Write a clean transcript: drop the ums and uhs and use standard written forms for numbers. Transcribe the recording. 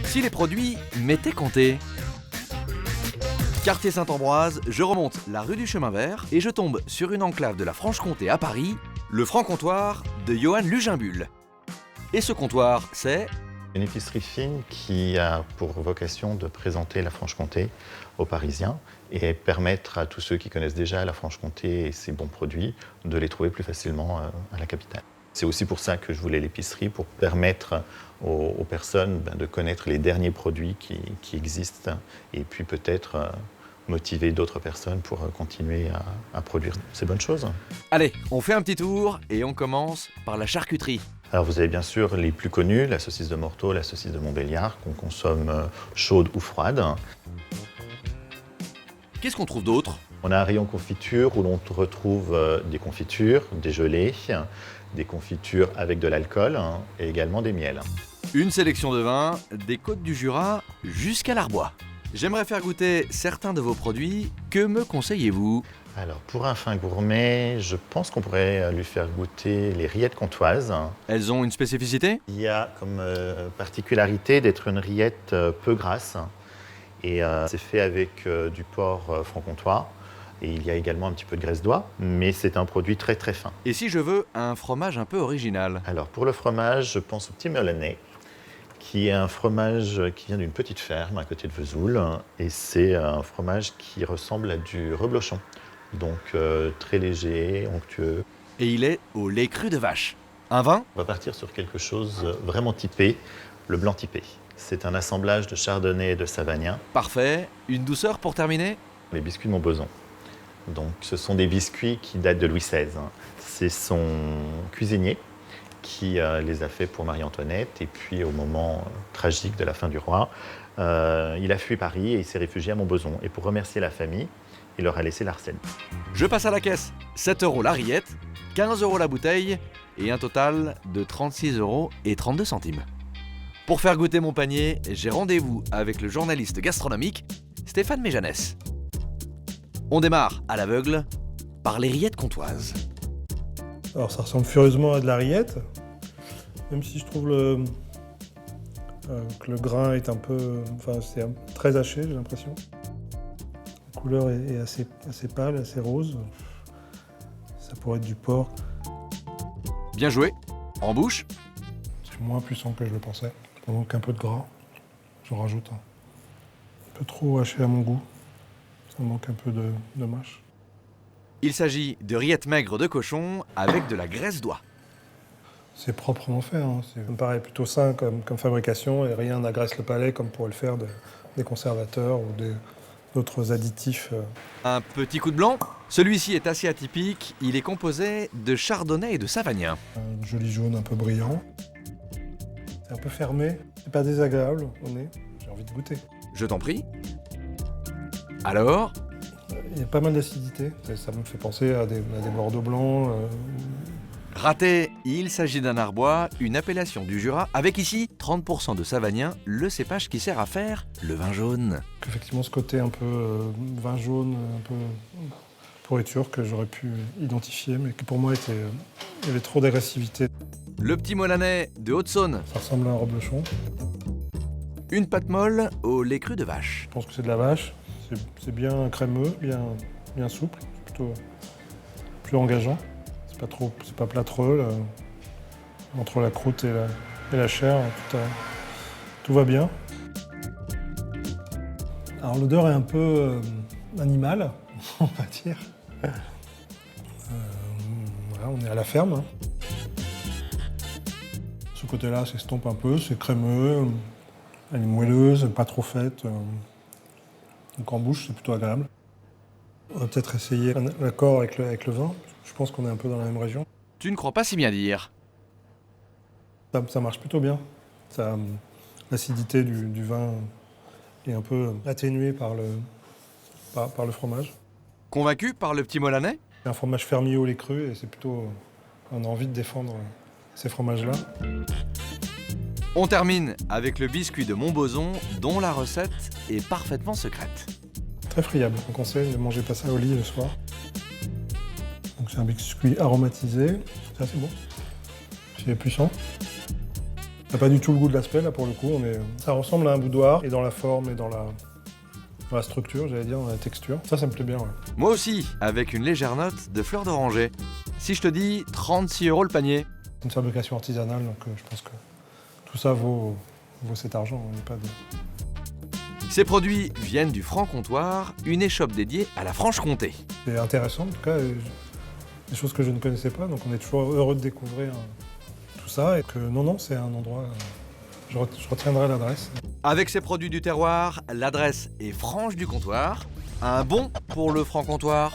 Si les produits m'étaient comptés. Quartier Saint-Ambroise, je remonte la rue du Chemin Vert et je tombe sur une enclave de la Franche-Comté à Paris, le Franc-Comptoir de Johan Luginbull. Et ce comptoir, c'est une épicerie fine qui a pour vocation de présenter la Franche-Comté aux Parisiens et permettre à tous ceux qui connaissent déjà la Franche-Comté et ses bons produits de les trouver plus facilement à la capitale. C'est aussi pour ça que je voulais l'épicerie, pour permettre aux personnes de connaître les derniers produits qui existent et puis peut-être motiver d'autres personnes pour continuer à produire ces bonnes choses. Allez, on fait un petit tour et on commence par la charcuterie. Alors vous avez bien sûr les plus connus, la saucisse de Morteau, la saucisse de Montbéliard, qu'on consomme chaude ou froide. Qu'est-ce qu'on trouve d'autre? On a un rayon confiture où l'on retrouve des confitures, des gelées, des confitures avec de l'alcool et également des miels. Une sélection de vins, des Côtes du Jura jusqu'à l'Arbois. J'aimerais faire goûter certains de vos produits. Que me conseillez-vous? Alors pour un fin gourmet, je pense qu'on pourrait lui faire goûter les rillettes comtoises. Elles ont une spécificité? Il y a comme particularité d'être une rillette peu grasse et c'est fait avec du porc franc-comtois. Et il y a également un petit peu de graisse d'oie, mais c'est un produit très très fin. Et si je veux un fromage un peu original? Alors pour le fromage, je pense au petit Meulanais, qui est un fromage qui vient d'une petite ferme à côté de Vesoul. Et c'est un fromage qui ressemble à du reblochon. Donc très léger, onctueux. Et il est au lait cru de vache. Un vin? On va partir sur quelque chose vraiment typé, le blanc typé. C'est un assemblage de chardonnay et de savagnin. Parfait. Une douceur pour terminer? Les biscuits de Montbozon. Donc ce sont des biscuits qui datent de Louis XVI. C'est son cuisinier qui les a faits pour Marie-Antoinette. Et puis au moment tragique de la fin du roi, il a fui Paris et il s'est réfugié à Montbozon. Et pour remercier la famille, il leur a laissé l'arsène. Je passe à la caisse. 7 € la rillette, 15 € la bouteille et un total de 36,32 €. Pour faire goûter mon panier, j'ai rendez-vous avec le journaliste gastronomique Stéphane Méjanès. On démarre à l'aveugle par les rillettes comtoises. Alors ça ressemble furieusement à de la rillette, même si je trouve que le grain est un peu... Enfin, c'est très haché, j'ai l'impression. La couleur est assez pâle, assez rose. Ça pourrait être du porc. Bien joué. En bouche? C'est moins puissant que je le pensais. Il manque un peu de gras. J'en rajoute un peu trop haché à mon goût. Ça manque un peu de mâche. Il s'agit de rillettes maigres de cochon avec de la graisse d'oie. C'est proprement fait. Ça me paraît plutôt sain comme fabrication et rien n'agresse le palais comme pourraient le faire des conservateurs ou d'autres additifs. Un petit coup de blanc. Celui-ci est assez atypique. Il est composé de chardonnay et de savagnin. Un joli jaune un peu brillant. C'est un peu fermé. C'est pas désagréable au nez. J'ai envie de goûter. Je t'en prie. Alors? Il y a pas mal d'acidité. Ça me fait penser à des Bordeaux blancs. Raté, il s'agit d'un Arbois, une appellation du Jura, avec ici 30% de savagnin, le cépage qui sert à faire le vin jaune. Effectivement, ce côté un peu vin jaune, un peu pourriture que j'aurais pu identifier, mais qui pour moi il y avait trop d'agressivité. Le petit Molanais de Haute-Saône. Ça ressemble à un reblochon. Une pâte molle au lait cru de vache. Je pense que c'est de la vache. C'est bien crémeux, bien souple, c'est plutôt plus engageant. C'est pas plâtreux. Là. Entre la croûte et la chair, tout va bien. Alors l'odeur est un peu animale, on va dire. Voilà, on est à la ferme. Ce côté-là s'estompe un peu, c'est crémeux, elle est moelleuse, pas trop faite. Donc en bouche, c'est plutôt agréable. On va peut-être essayer un accord avec le vin. Je pense qu'on est un peu dans la même région. Tu ne crois pas si bien dire? Ça marche plutôt bien. L'acidité du vin est un peu atténuée par le fromage. Convaincu par le petit Molanais? C'est un fromage fermier au lait cru et c'est plutôt... On a envie de défendre ces fromages-là. On termine avec le biscuit de Montbozon, dont la recette est parfaitement secrète. Très friable, on conseille de manger pas ça au lit le soir. Donc c'est un biscuit aromatisé, c'est assez bon. C'est puissant. Ça n'a pas du tout le goût de l'aspect, là, pour le coup. Ça ressemble à un boudoir, et dans la forme, et dans la structure, j'allais dire, dans la texture. Ça me plaît bien, ouais. Moi aussi, avec une légère note de fleur d'oranger. Si je te dis 36 € le panier, C'est une fabrication artisanale, donc je pense que tout ça vaut cet argent. Il n'y a pas de... ces produits viennent du Franc-Comtoir, une échoppe dédiée à la Franche-Comté. C'est intéressant, en tout cas, des choses que je ne connaissais pas, donc on est toujours heureux de découvrir tout ça. Et que non, c'est un endroit... je retiendrai l'adresse. Avec ces produits du terroir, l'adresse est Franche du Comptoir. Un bon pour le Franc-Comtoir.